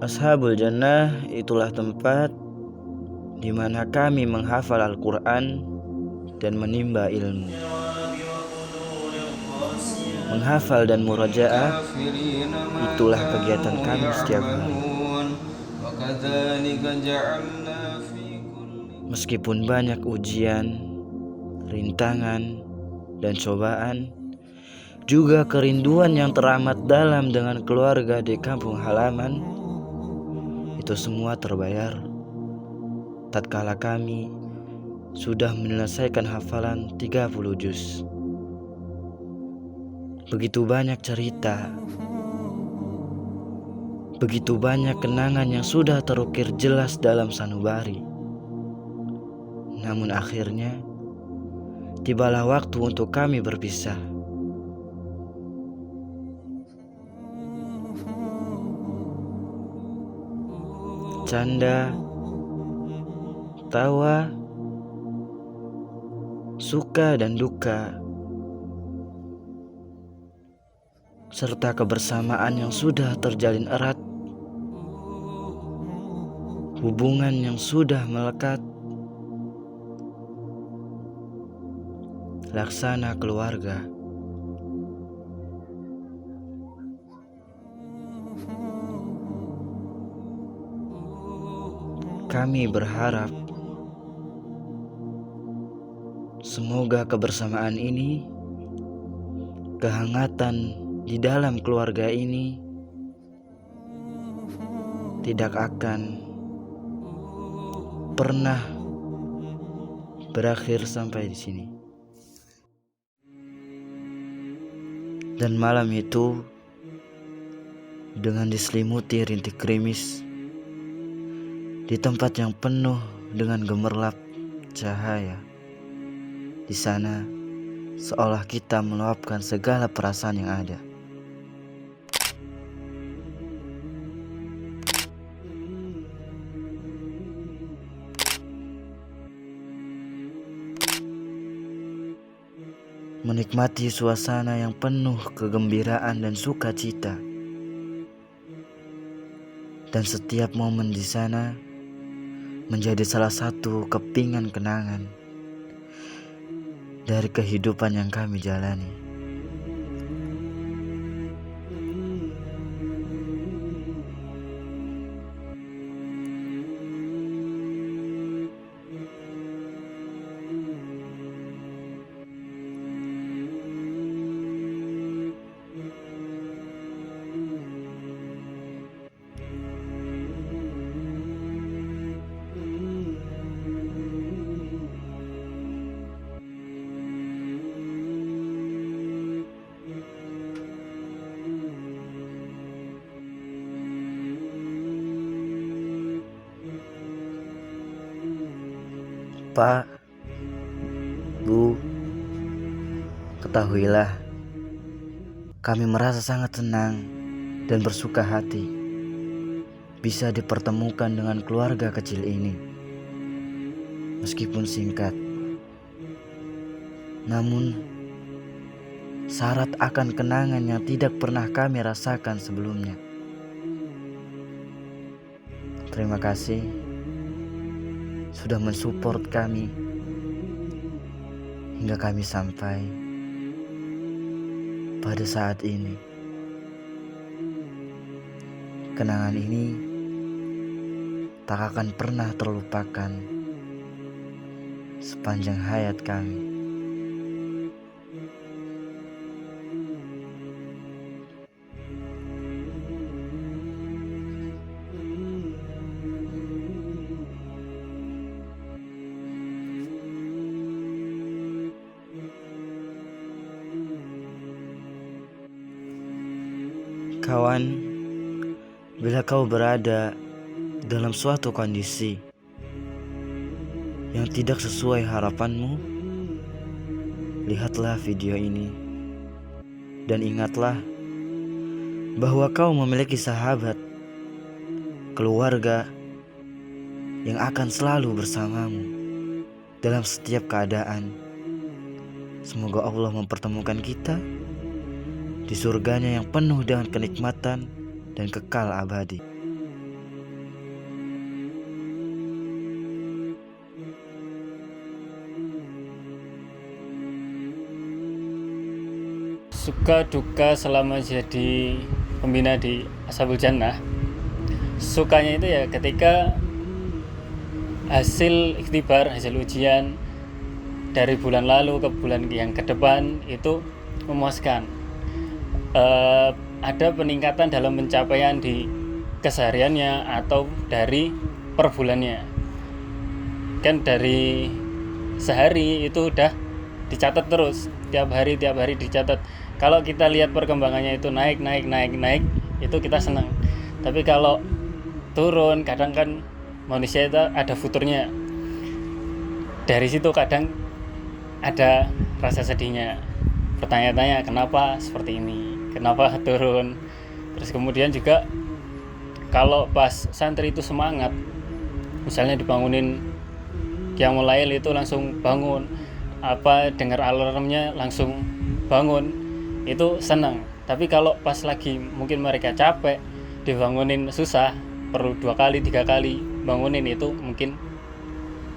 Ashabul Jannah itulah tempat di mana kami menghafal Al-Quran dan menimba ilmu. Menghafal dan murajaah itulah kegiatan kami setiap hari. Meskipun banyak ujian, rintangan, dan cobaan, juga kerinduan yang teramat dalam dengan keluarga di kampung halaman, itu semua terbayar tatkala kami sudah menyelesaikan hafalan 30 juz. Begitu banyak cerita, begitu banyak kenangan yang sudah terukir jelas dalam sanubari. Namun akhirnya tibalah waktu untuk kami berpisah. Canda, tawa, suka dan duka, serta kebersamaan yang sudah terjalin erat, hubungan yang sudah melekat, laksana keluarga. Kami berharap semoga kebersamaan ini, kehangatan di dalam keluarga ini tidak akan pernah berakhir sampai di sini. Dan malam itu, dengan diselimuti rintik gerimis, di tempat yang penuh dengan gemerlap cahaya, di sana seolah kita meluapkan segala perasaan yang ada. Menikmati suasana yang penuh kegembiraan dan sukacita. Dan setiap momen di sana menjadi salah satu kepingan kenangan dari kehidupan yang kami jalani. Pak, Bu, ketahuilah, kami merasa sangat senang dan bersuka hati bisa dipertemukan dengan keluarga kecil ini. Meskipun singkat, namun syarat akan kenangan yang tidak pernah kami rasakan sebelumnya. Terima kasih sudah mensupport kami hingga kami sampai pada saat ini. Kenangan ini tak akan pernah terlupakan sepanjang hayat kami. Kawan, bila kau berada dalam suatu kondisi yang tidak sesuai harapanmu, lihatlah video ini dan ingatlah bahwa kau memiliki sahabat, keluarga yang akan selalu bersamamu dalam setiap keadaan. Semoga Allah mempertemukan kita di surganya yang penuh dengan kenikmatan dan kekal abadi. Suka duka selama jadi pembina di Ashabul Jannah. Sukanya itu ya ketika hasil ikhtibar, hasil ujian dari bulan lalu ke bulan yang ke depan itu memuaskan. Ada peningkatan dalam pencapaian di kesehariannya atau dari per bulannya. Kan dari sehari itu udah dicatat terus, tiap hari dicatat. Kalau kita lihat perkembangannya itu naik, itu kita senang. Tapi kalau turun, kadang kan manusia itu ada futurnya. Dari situ kadang ada rasa sedihnya, bertanya-tanya kenapa seperti ini, kenapa turun. Terus kemudian juga kalau pas santri itu semangat, misalnya dibangunin qiyamul lail itu langsung bangun, dengar alarmnya langsung bangun, itu senang. Tapi kalau pas lagi mungkin mereka capek, dibangunin susah, perlu 2 kali 3 kali bangunin, itu mungkin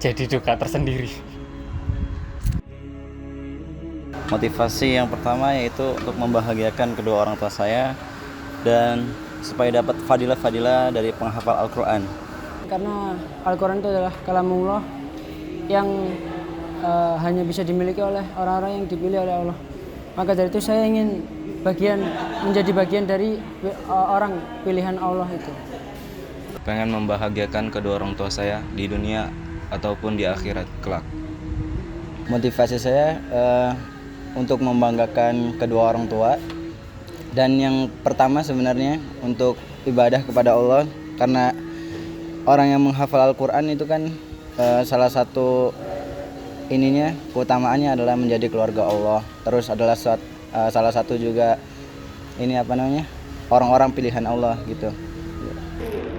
jadi duka tersendiri. Motivasi yang pertama yaitu untuk membahagiakan kedua orang tua saya dan supaya dapat fadilah-fadilah dari penghafal Al-Quran. Karena Al-Quran itu adalah kalamullah yang hanya bisa dimiliki oleh orang-orang yang dipilih oleh Allah. Maka dari itu saya ingin menjadi bagian dari orang pilihan Allah itu. Pengen membahagiakan kedua orang tua saya di dunia ataupun di akhirat kelak. Motivasi saya untuk membanggakan kedua orang tua, dan yang pertama sebenarnya untuk ibadah kepada Allah, karena orang yang menghafal Al-Quran itu kan salah satu keutamaannya adalah menjadi keluarga Allah. Terus adalah salah satu juga orang-orang pilihan Allah gitu.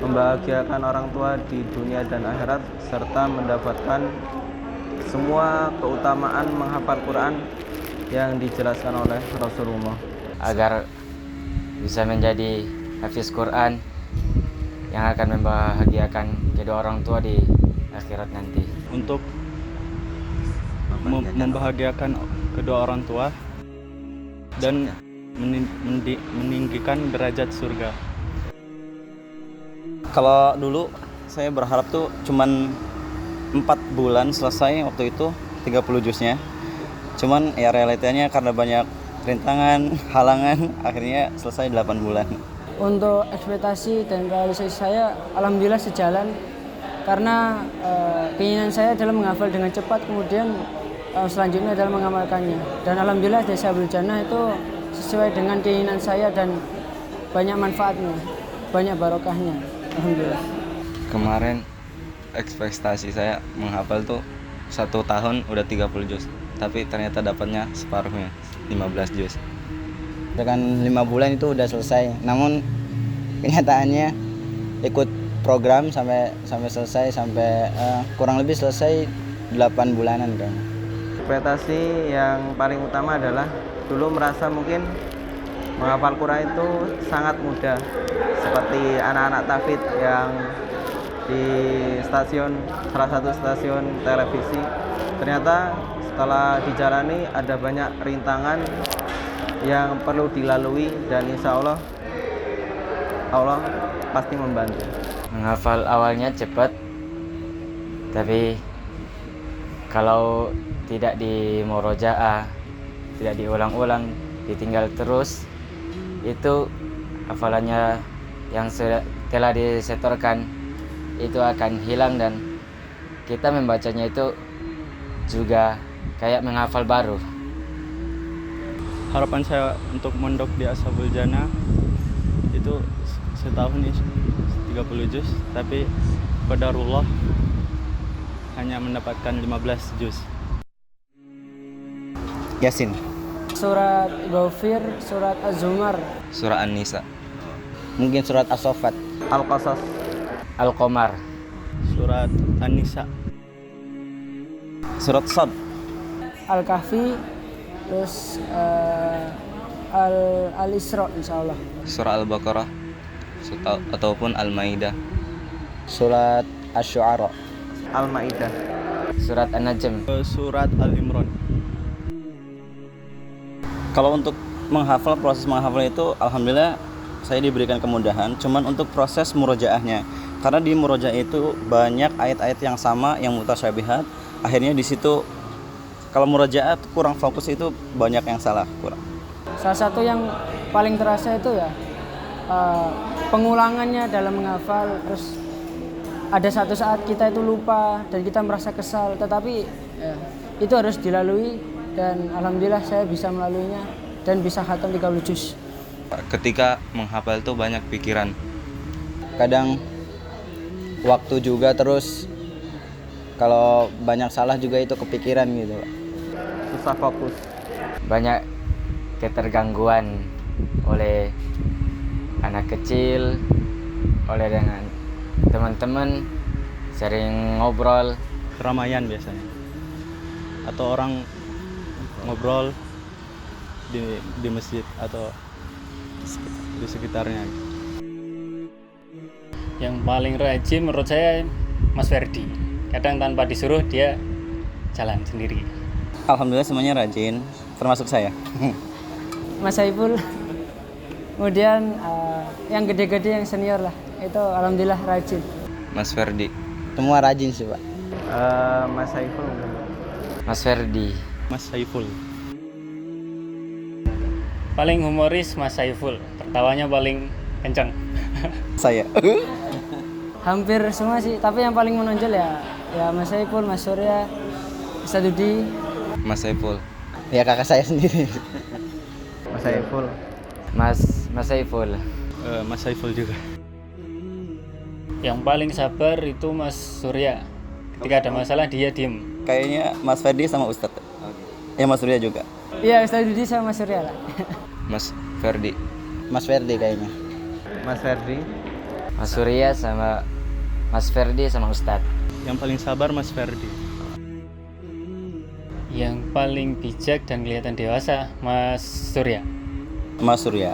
Membahagiakan orang tua di dunia dan akhirat serta mendapatkan semua keutamaan menghafal Quran yang dijelaskan oleh Rasulullah, agar bisa menjadi hafiz Quran yang akan membahagiakan kedua orang tua di akhirat nanti. Untuk membahagiakan kedua orang tua dan meninggikan derajat surga. Kalau dulu saya berharap tuh cuman 4 bulan selesai waktu itu 30 juznya. Cuman ya realitanya karena banyak rintangan, halangan, akhirnya selesai 8 bulan. Untuk ekspektasi dan realisasi saya alhamdulillah sejalan, karena keinginan saya adalah menghafal dengan cepat, kemudian selanjutnya adalah mengamalkannya. Dan alhamdulillah di Ashabul Jannah itu sesuai dengan keinginan saya dan banyak manfaatnya, banyak barokahnya. Alhamdulillah. Kemarin ekspektasi saya menghafal tuh 1 tahun udah 30 juz, tapi ternyata dapatnya separuhnya 15 juz. Dengan 5 bulan itu udah selesai, namun kenyataannya ikut program sampai selesai, kurang lebih selesai 8 bulanan kan. ekspektasi yang paling utama adalah dulu merasa mungkin menghafal Quran itu sangat mudah, seperti anak-anak tafid yang di salah satu stasiun televisi. Ternyata setelah dijalani ada banyak rintangan yang perlu dilalui, dan insya Allah pasti membantu. Menghafal awalnya cepat, tapi kalau tidak di murojaah, tidak diulang-ulang, ditinggal terus, itu hafalannya yang telah disetorkan itu akan hilang, dan kita membacanya itu juga kayak menghafal baru. Harapan saya untuk mondok di Ashabul Jannah itu setahun 30 juz, tapi qadarullah hanya mendapatkan 15 juz. Yasin, Surat Ghafir, surat Az-Zumar, surah An-Nisa, Mungkin surat As-Saffat, Al-Qasas, Al-Qamar, Surat An-Nisa, surat Shad, Al-Kahfi, terus Al-Isra insyaallah. surah Al-Baqarah ataupun Al-Maidah, surat Asy-Syu'ara, Al-Maidah, surat An-Najm, surat Al-Imran. Kalau untuk proses menghafal itu alhamdulillah saya diberikan kemudahan, cuman untuk proses murojaahnya. Karena di murojaah itu banyak ayat-ayat yang sama, yang mutasyabihat. Akhirnya di situ kalau murojaah kurang fokus, itu banyak yang salah, kurang. Salah satu yang paling terasa itu ya pengulangannya dalam menghafal. Terus ada satu saat kita itu lupa dan kita merasa kesal, tetapi itu harus dilalui dan alhamdulillah saya bisa melaluinya dan bisa khatam 30 juz. Ketika menghafal itu banyak pikiran. Kadang waktu juga, terus kalau banyak salah juga itu kepikiran gitu, Pak. Susah fokus. Banyak ketergangguan oleh anak kecil, oleh dengan teman-teman, sering ngobrol. Keramaian biasanya, atau orang ngobrol di masjid atau di sekitarnya. Yang paling rajin menurut saya Mas Ferdi. Kadang tanpa disuruh dia jalan sendiri. Alhamdulillah semuanya rajin, termasuk saya. Mas Saiful, kemudian yang gede-gede, yang senior lah, itu alhamdulillah rajin. Mas Ferdi. Semua rajin sih, Pak. Mas Saiful. Mas Ferdi. Mas Saiful. Paling humoris Mas Saiful, tertawanya paling kencang. Saya. Hampir semua sih, tapi yang paling menonjol ya Mas Saiful, Mas Surya, Ustaz Dudi. Mas Saiful. Ya kakak saya sendiri. Mas Saiful. Mas Saiful. Mas Saiful juga. Yang paling sabar itu Mas Surya. Ketika ada masalah dia diem. Kayaknya Mas Ferdi sama Ustadz. Ya Mas Surya juga. Iya, Ustaz Dudi sama Mas Surya lah. Mas Ferdi. Mas Ferdi kayaknya. Mas Ferdi. Mas Surya sama Mas Ferdi sama Ustadz. Yang paling sabar Mas Ferdi. Yang paling bijak dan kelihatan dewasa Mas Surya. Mas Surya.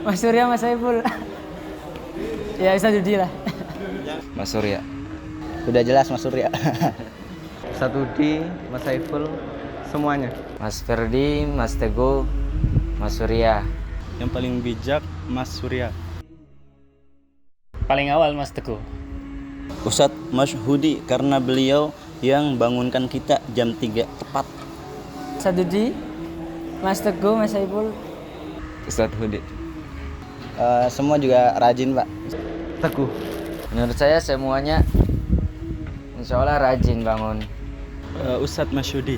Mas Surya, Mas Saiful. Ya Ustaz Dudi lah. Mas Surya. Udah jelas Mas Surya. Ustaz Dudi, Mas Saiful, semuanya. Mas Ferdi, Mas Teguh, Mas Surya. Yang paling bijak Mas Surya. Paling awal Mas Teguh. Ustadz Masyhudi, karena beliau yang bangunkan kita jam 3 tepat. Ustaz Dudi, Mas Teguh, Mas Saiful. Ustadz Hudi. Semua juga rajin, Pak. Teguh. Menurut saya semuanya insya Allah rajin bangun. Ustadz Masyhudi.